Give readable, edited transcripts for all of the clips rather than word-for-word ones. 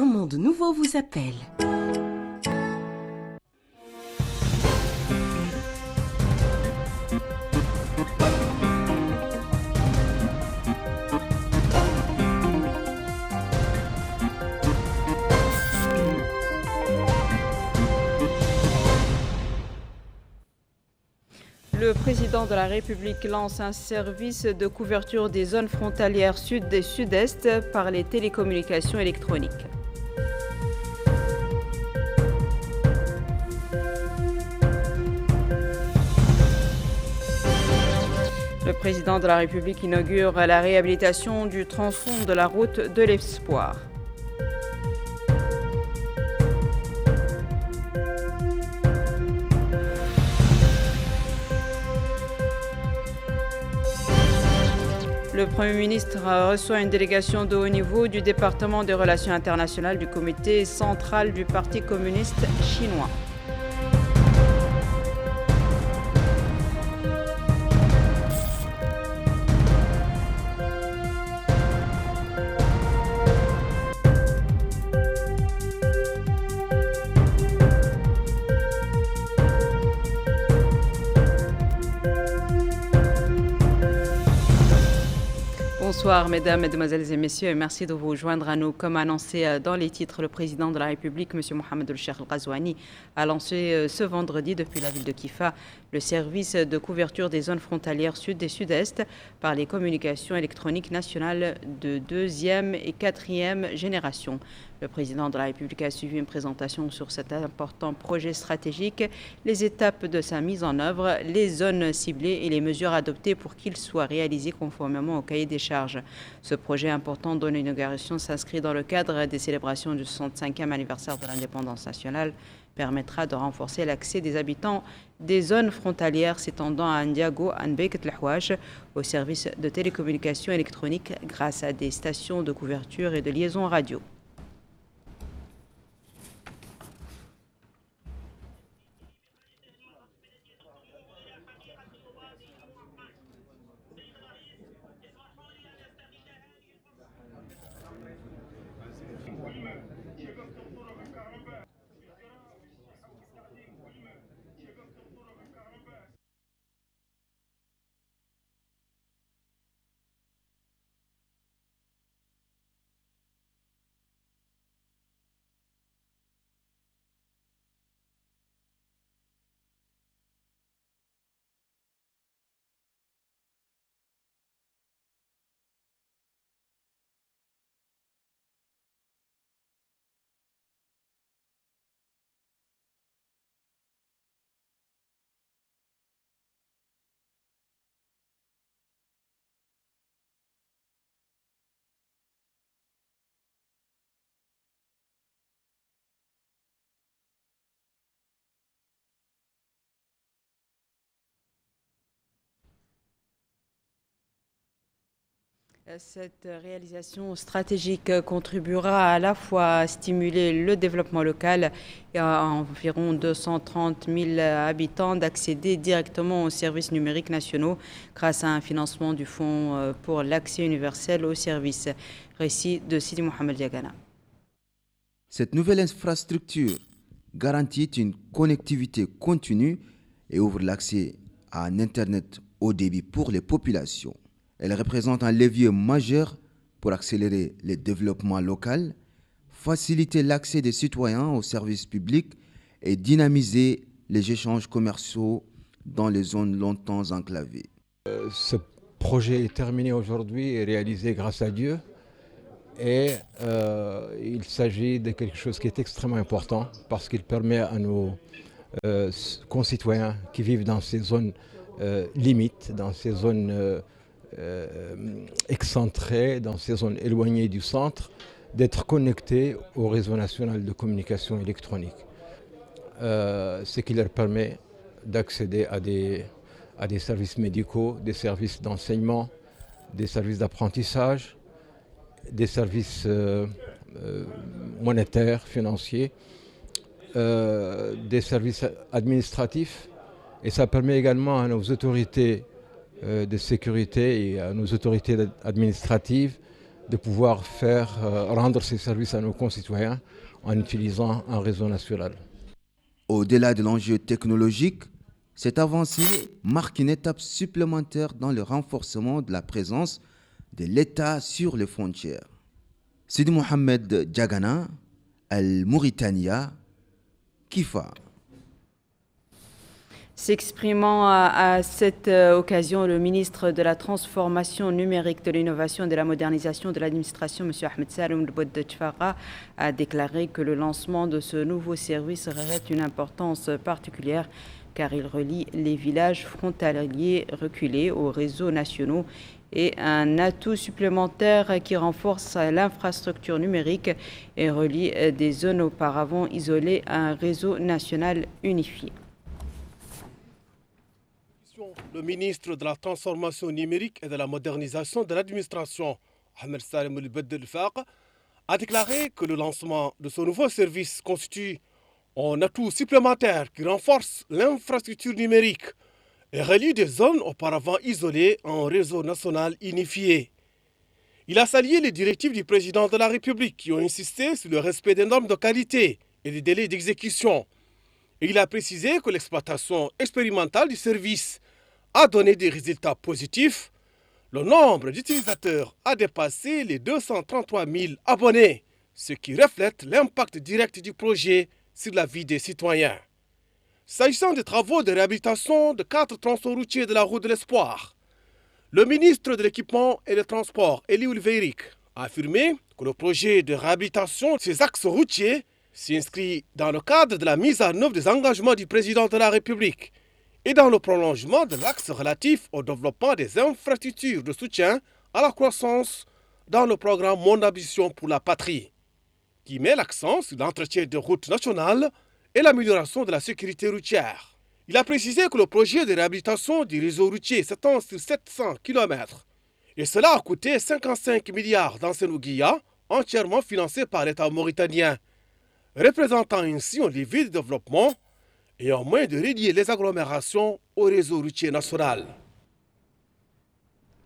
Un monde nouveau vous appelle. Le président de la République lance un service de couverture des zones frontalières sud et sud-est par les télécommunications électroniques. Le président de la République inaugure la réhabilitation du tronçon de la route de l'Espoir. Le Premier ministre reçoit une délégation de haut niveau du département des relations internationales du comité central du Parti communiste chinois. Bonsoir mesdames, mesdemoiselles et messieurs, et merci de vous joindre à nous. Comme annoncé dans les titres, le président de la République, M. Mohamed El-Cheikh Al-Ghazouani, a lancé ce vendredi depuis la ville de Kifa le service de couverture des zones frontalières sud et sud-est par les communications électroniques nationales de 2e et 4e génération. Le président de la République a suivi une présentation sur cet important projet stratégique, les étapes de sa mise en œuvre, les zones ciblées et les mesures adoptées pour qu'il soit réalisé conformément au cahier des charges. Ce projet important dont l'inauguration s'inscrit dans le cadre des célébrations du 65e anniversaire de l'indépendance nationale permettra de renforcer l'accès des habitants des zones frontalières s'étendant à Ndiago, Anbek et Tlahouach au service de télécommunications électroniques grâce à des stations de couverture et de liaison radio. Cette réalisation stratégique contribuera à la fois à stimuler le développement local et à environ 230 000 habitants d'accéder directement aux services numériques nationaux grâce à un financement du Fonds pour l'accès universel aux services. Récit de Sidi Mohamed Diagana. Cette nouvelle infrastructure garantit une connectivité continue et ouvre l'accès à un Internet haut débit pour les populations. Elle représente un levier majeur pour accélérer le développement local, faciliter l'accès des citoyens aux services publics et dynamiser les échanges commerciaux dans les zones longtemps enclavées. Ce projet est terminé aujourd'hui et réalisé grâce à Dieu. Et il s'agit de quelque chose qui est extrêmement important parce qu'il permet à nos concitoyens qui vivent dans ces zones limites, dans ces zones excentrées, dans ces zones éloignées du centre, d'être connectés au réseau national de communication électronique. Ce qui leur permet d'accéder à des services médicaux, des services d'enseignement, des services d'apprentissage, des services monétaires, financiers, des services administratifs. Et ça permet également à nos autorités de sécurité et à nos autorités administratives de pouvoir rendre ces services à nos concitoyens en utilisant un réseau national. Au-delà de l'enjeu technologique, cette avancée marque une étape supplémentaire dans le renforcement de la présence de l'État sur les frontières. Sidi Mohamed Djagana, Al-Mauritania, Kifa. S'exprimant à cette occasion, le ministre de la Transformation numérique, de l'Innovation et de la Modernisation de l'administration, M. Ahmed Saloum Boudetchfara, a déclaré que le lancement de ce nouveau service revêt une importance particulière car il relie les villages frontaliers reculés aux réseaux nationaux et un atout supplémentaire qui renforce l'infrastructure numérique et relie des zones auparavant isolées à un réseau national unifié. Le ministre de la Transformation numérique et de la Modernisation de l'administration, Ahmed Saloum Boudetchfara, a déclaré que le lancement de ce nouveau service constitue un atout supplémentaire qui renforce l'infrastructure numérique et relie des zones auparavant isolées en réseau national unifié. Il a salué les directives du président de la République qui ont insisté sur le respect des normes de qualité et des délais d'exécution. Et il a précisé que l'exploitation expérimentale du service a donné des résultats positifs. Le nombre d'utilisateurs a dépassé les 233 000 abonnés, ce qui reflète l'impact direct du projet sur la vie des citoyens. S'agissant des travaux de réhabilitation de 4 tronçons routiers de la route de l'Espoir, le ministre de l'Équipement et des Transports, Eliul Veirik, a affirmé que le projet de réhabilitation de ces axes routiers s'inscrit dans le cadre de la mise en œuvre des engagements du président de la République et dans le prolongement de l'axe relatif au développement des infrastructures de soutien à la croissance dans le programme Mon Ambition pour la Patrie, qui met l'accent sur l'entretien des routes nationales et l'amélioration de la sécurité routière. Il a précisé que le projet de réhabilitation du réseau routier s'étend sur 700 km et cela a coûté 55 milliards d'Ansenou-Guiya, entièrement financé par l'État mauritanien, représentant ainsi un levier de développement et un moyen de relier les agglomérations au réseau routier national.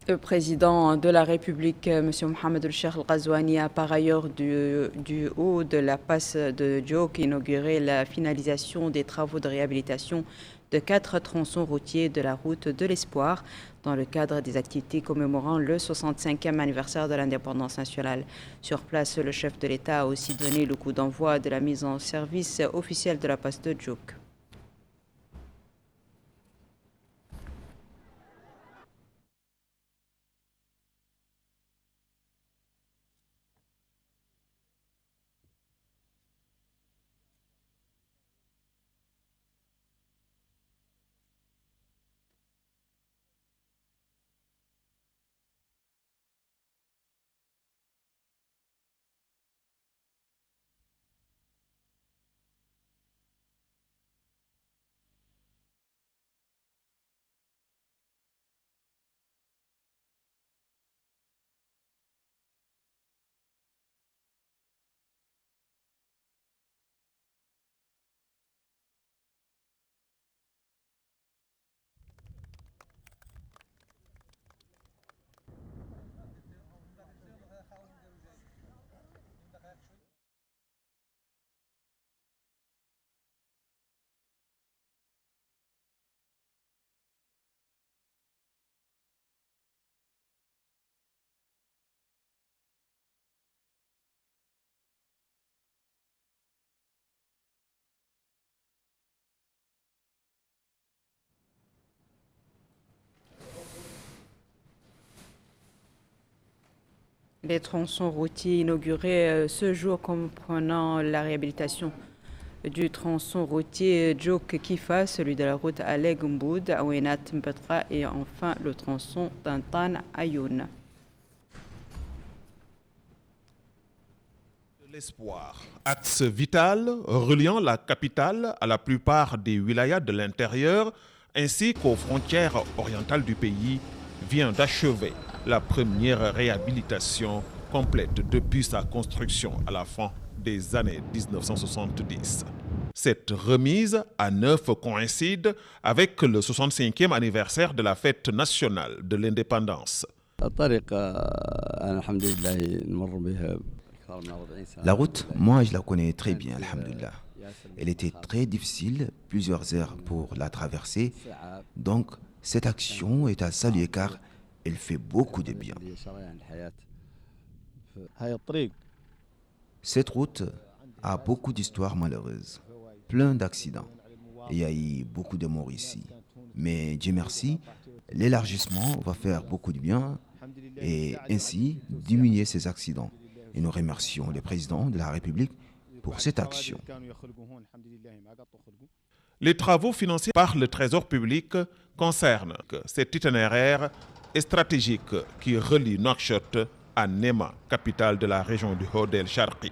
Le président de la République, M. Mohamed El-Cheikh El-Ghazouani, a par ailleurs du haut de la passe de Djouk inauguré la finalisation des travaux de réhabilitation de 4 tronçons routiers de la route de l'Espoir dans le cadre des activités commémorant le 65e anniversaire de l'indépendance nationale. Sur place, le chef de l'État a aussi donné le coup d'envoi de la mise en service officielle de la passe de Djouk. Les tronçons routiers inaugurés ce jour comprenant la réhabilitation du tronçon routier Djouk-Kifa, celui de la route Alek-Mboud, Aouenat-Mpetra et enfin le tronçon Tantan-Ayoun. L'espoir, axe vital reliant la capitale à la plupart des wilayas de l'intérieur ainsi qu'aux frontières orientales du pays, vient d'achever la première réhabilitation complète depuis sa construction à la fin des années 1970. Cette remise à neuf coïncide avec le 65e anniversaire de la fête nationale de l'indépendance. الطريق La route, moi je la connais très bien, alhamdoulilah. Elle était très difficile, plusieurs heures pour la traverser. Donc cette action est à saluer car elle fait beaucoup de bien. Cette route a beaucoup d'histoires malheureuses, plein d'accidents. Il y a eu beaucoup de morts ici. Mais Dieu merci, l'élargissement va faire beaucoup de bien et ainsi diminuer ces accidents. Et nous remercions le président de la République pour cette action. Les travaux financés par le Trésor public concernent cet itinéraire stratégique qui relie Nouakchott à Nema, capitale de la région du Hod El Sharqi.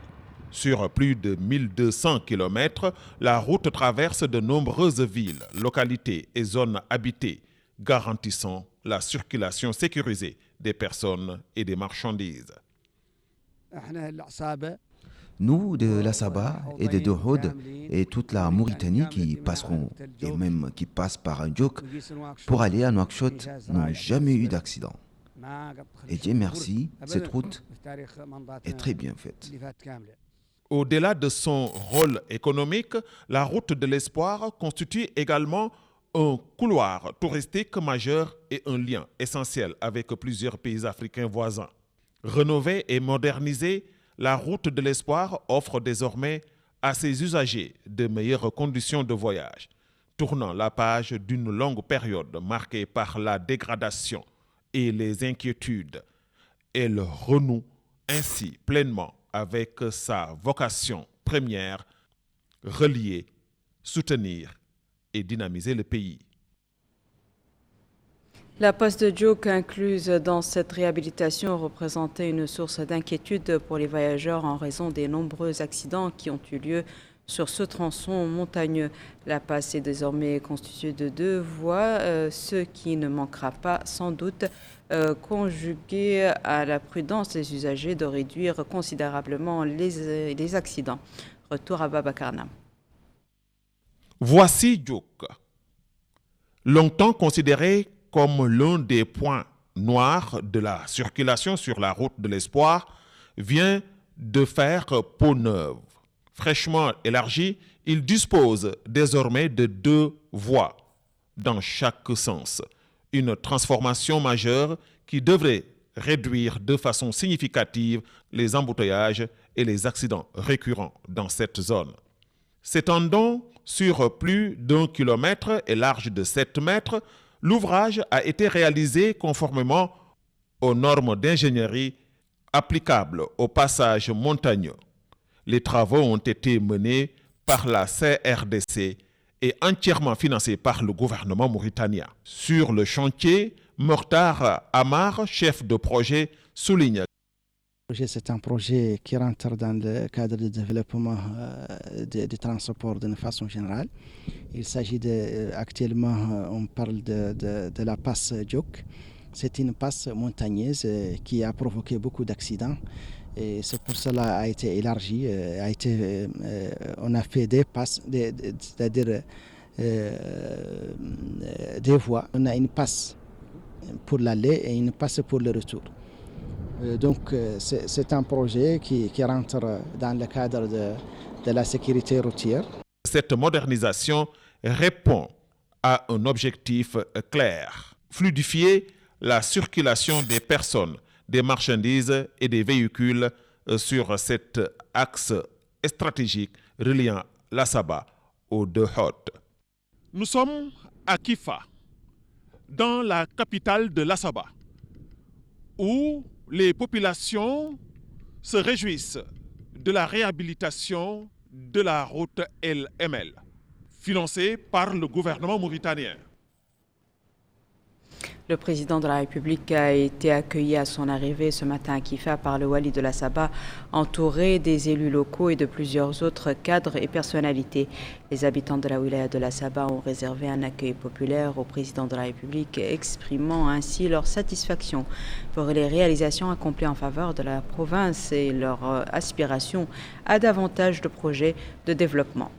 Sur plus de 1200 km, la route traverse de nombreuses villes, localités et zones habitées, garantissant la circulation sécurisée des personnes et des marchandises. Nous, de la Saba et de Dohod et toute la Mauritanie qui passeront et même qui passent par un Djouk pour aller à Nouakchott n'ont jamais eu d'accident. Et Dieu merci, cette route est très bien faite. Au-delà de son rôle économique, la route de l'espoir constitue également un couloir touristique majeur et un lien essentiel avec plusieurs pays africains voisins. Rénovée et modernisée, la route de l'espoir offre désormais à ses usagers de meilleures conditions de voyage, tournant la page d'une longue période marquée par la dégradation et les inquiétudes. Elle renoue ainsi pleinement avec sa vocation première, relier, soutenir et dynamiser le pays. La poste de Djouk incluse dans cette réhabilitation représentait une source d'inquiétude pour les voyageurs en raison des nombreux accidents qui ont eu lieu sur ce tronçon montagneux. La passe est désormais constituée de 2 voies, ce qui ne manquera pas sans doute, conjugué à la prudence des usagers, de réduire considérablement les accidents. Retour à Babakarna. Voici Djouk, longtemps considéré comme l'un des points noirs de la circulation sur la route de l'espoir, vient de faire peau neuve. Fraîchement élargi, il dispose désormais de 2 voies dans chaque sens. Une transformation majeure qui devrait réduire de façon significative les embouteillages et les accidents récurrents dans cette zone. S'étendant sur plus d'1 kilomètre et large de 7 mètres, l'ouvrage a été réalisé conformément aux normes d'ingénierie applicables au passage montagneux. Les travaux ont été menés par la CRDC et entièrement financés par le gouvernement mauritanien. Sur le chantier, Mortar Amar, chef de projet, souligne. C'est un projet qui rentre dans le cadre de développement des transports d'une façon générale. Il s'agit actuellement, on parle de la passe Djouk. C'est une passe montagneuse qui a provoqué beaucoup d'accidents. Et c'est pour cela a été élargie. On a fait des passes, c'est-à-dire des voies. On a une passe pour l'aller et une passe pour le retour. Donc c'est un projet qui rentre dans le cadre de la sécurité routière. Cette modernisation répond à un objectif clair, fluidifier la circulation des personnes, des marchandises et des véhicules sur cet axe stratégique reliant la Saba au Dohod. Nous sommes à Kifa, dans la capitale de la Saba, où les populations se réjouissent de la réhabilitation de la route El Emel, financée par le gouvernement mauritanien. Le président de la République a été accueilli à son arrivée ce matin à Kifa par le Wali de la Saba, entouré des élus locaux et de plusieurs autres cadres et personnalités. Les habitants de la wilaya de la Saba ont réservé un accueil populaire au président de la République, exprimant ainsi leur satisfaction pour les réalisations accomplies en faveur de la province et leur aspiration à davantage de projets de développement.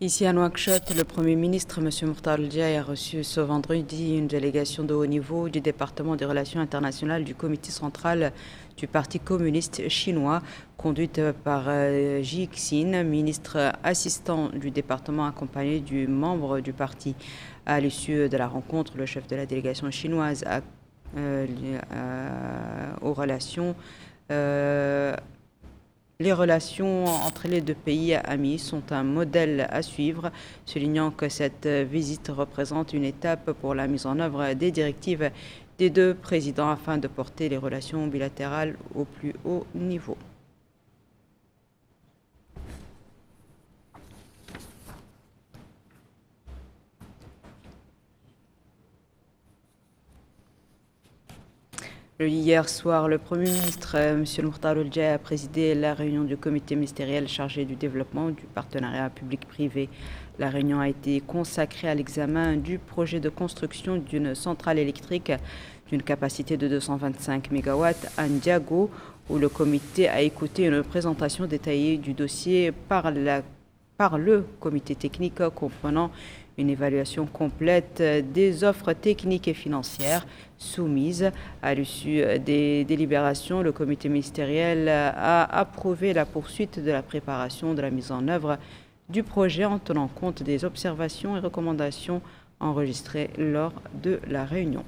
Ici à Nouakchott, le Premier ministre, M. Mokhtar El-Diaye, a reçu ce vendredi une délégation de haut niveau du département des relations internationales du comité central du Parti communiste chinois, conduite par Ji Xin, ministre assistant du département accompagné du membre du parti. À l'issue de la rencontre, le chef de la délégation chinoise aux relations les relations entre les deux pays amis sont un modèle à suivre, soulignant que cette visite représente une étape pour la mise en œuvre des directives des deux présidents afin de porter les relations bilatérales au plus haut niveau. Hier soir, le Premier ministre, M. Mokhtar El-Diaye, a présidé la réunion du comité ministériel chargé du développement du partenariat public-privé. La réunion a été consacrée à l'examen du projet de construction d'une centrale électrique d'une capacité de 225 MW à Ndiago, où le comité a écouté une présentation détaillée du dossier par le comité technique comprenant une évaluation complète des offres techniques et financières soumises. À l'issue des délibérations, le comité ministériel a approuvé la poursuite de la préparation de la mise en œuvre du projet en tenant compte des observations et recommandations enregistrées lors de la réunion.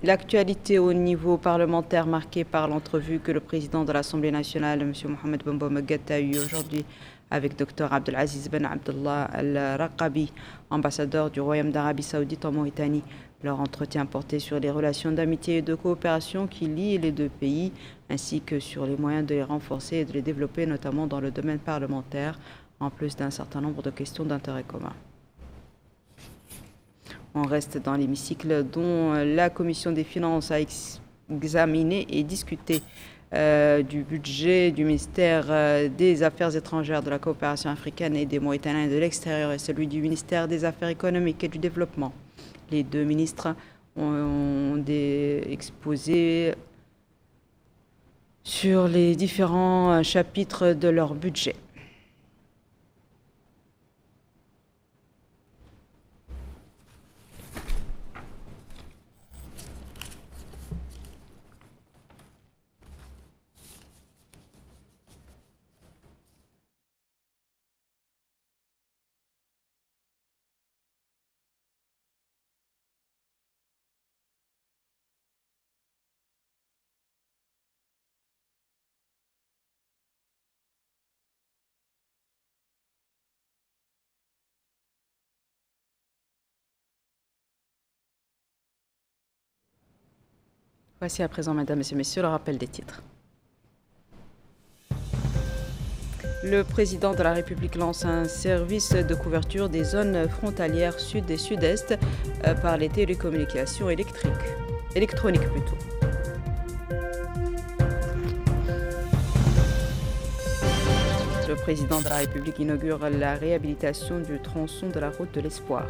L'actualité au niveau parlementaire marquée par l'entrevue que le président de l'Assemblée nationale, M. Mohamed Ben Boumagat, a eue aujourd'hui avec Dr Abdelaziz Ben Abdullah Al-Raqabi, ambassadeur du Royaume d'Arabie Saoudite en Mauritanie. Leur entretien portait sur les relations d'amitié et de coopération qui lient les deux pays, ainsi que sur les moyens de les renforcer et de les développer, notamment dans le domaine parlementaire, en plus d'un certain nombre de questions d'intérêt commun. On reste dans l'hémicycle dont la commission des finances a examiné et discuté du budget du ministère des Affaires étrangères, de la coopération africaine et des Mauritaniens de l'extérieur et celui du ministère des Affaires économiques et du développement. Les deux ministres ont exposé sur les différents chapitres de leur budget. Voici à présent, mesdames et messieurs, le rappel des titres. Le président de la République lance un service de couverture des zones frontalières sud et sud-est par les télécommunications électroniques. Le président de la République inaugure la réhabilitation du tronçon de la route de l'Espoir.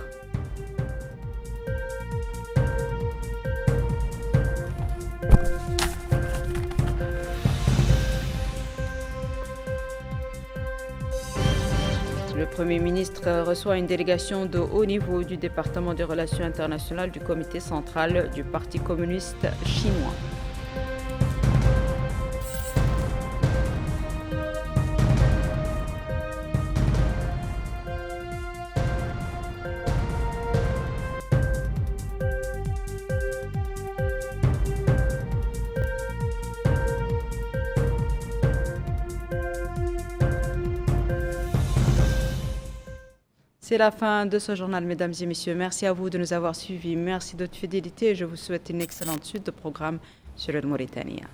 Le Premier ministre reçoit une délégation de haut niveau du département des relations internationales du comité central du Parti communiste chinois. C'est la fin de ce journal, mesdames et messieurs. Merci à vous de nous avoir suivis. Merci de votre fidélité. Je vous souhaite une excellente suite de programme sur le Mauritania.